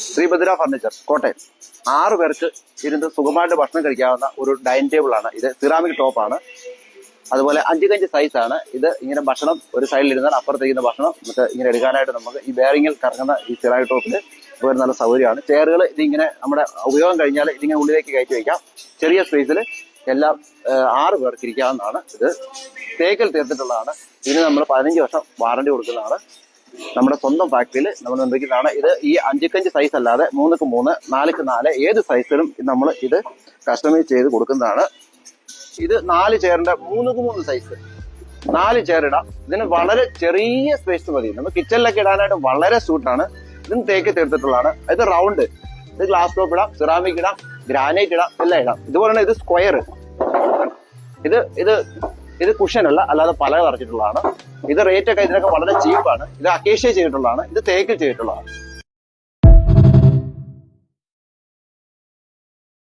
Sreebhadra furniture Kottayam 6 പേർക്ക് ഇരുന്ന് സുഖമായിട്ട് ഭക്ഷണം കഴിക്കാവുന്ന ഒരു ഡൈനിങ് ടേബിൾ ആണ് ഇത്. സിറാമിക് ടോപ്പാണ്. അതുപോലെ 5 കഞ്ച് സൈസാണ് ഇത്. ഇങ്ങനെ ഭക്ഷണം ഒരു സൈഡിൽ ഇരുന്നാൽ അപ്പുറത്തേക്കുന്ന ഭക്ഷണം നമുക്ക് ഇങ്ങനെ എടുക്കാനായിട്ട് നമുക്ക് ഈ ബെയറിങ്ങിൽ കറങ്ങുന്ന ഈ സിറാമിക് ടോപ്പിൽ ഒരു നല്ല സൗകര്യമാണ്. ചെയറുകൾ ഇതിങ്ങനെ നമ്മുടെ ഉപയോഗം കഴിഞ്ഞാൽ ഇതിങ്ങനെ ഉള്ളിലേക്ക് കയറ്റി വയ്ക്കാം. ചെറിയ സ്പേസിൽ എല്ലാം 6 പേർക്ക് ഇരിക്കാവുന്നതാണ്. ഇത് തേക്കിൽ തീർത്തിട്ടുള്ളതാണ്. ഇതിന് നമ്മൾ 15 വർഷം വാറണ്ടി കൊടുക്കുന്നതാണ്. നമ്മുടെ സ്വന്തം ഫാക്ടറിയിൽ നമ്മൾ നിർമ്മിക്കുന്നതാണ്. ഇത് ഈ 5 കഞ്ച് സൈസ് അല്ലാതെ 3x3, 4x4 ഏത് സൈസിലും നമ്മൾ ഇത് കസ്റ്റമൈസ് ചെയ്ത് കൊടുക്കുന്നതാണ്. ഇത് 4 ചെയറിന്റെ 3x3 സൈസ് 4 ചെയർ ഇടാം. ഇതിന് വളരെ ചെറിയ സ്പേസ് മതി. നമുക്ക് കിച്ചണിലൊക്കെ ഇടാനായിട്ട് വളരെ സൂട്ടാണ്. ഇതിന് തേക്ക് തീർത്തിട്ടുള്ളതാണ്. ഇത് റൗണ്ട്, ഇത് ഗ്ലാസ് ടോപ്പ് ഇടാം, സിറാമിക് ഇടാം, ഗ്രാനൈറ്റ് ഇടാം, എല്ലാം ഇടാം. ഇതുപോലെ തന്നെ ഇത് സ്ക്വയർ, ഇത് ഇത് ഇത് കുഷൻ അല്ല, അല്ലാതെ പലക നിറച്ചിട്ടുള്ളതാണ്. ഇത് റേറ്റ് ഒക്കെ ഇതിനൊക്കെ വളരെ ചീപ്പാണ്. ഇത് അക്കേഷ്യ ചെയ്തിട്ടുള്ളതാണ്. ഇത് തേക്കിൽ ചെയ്തിട്ടുള്ളതാണ്.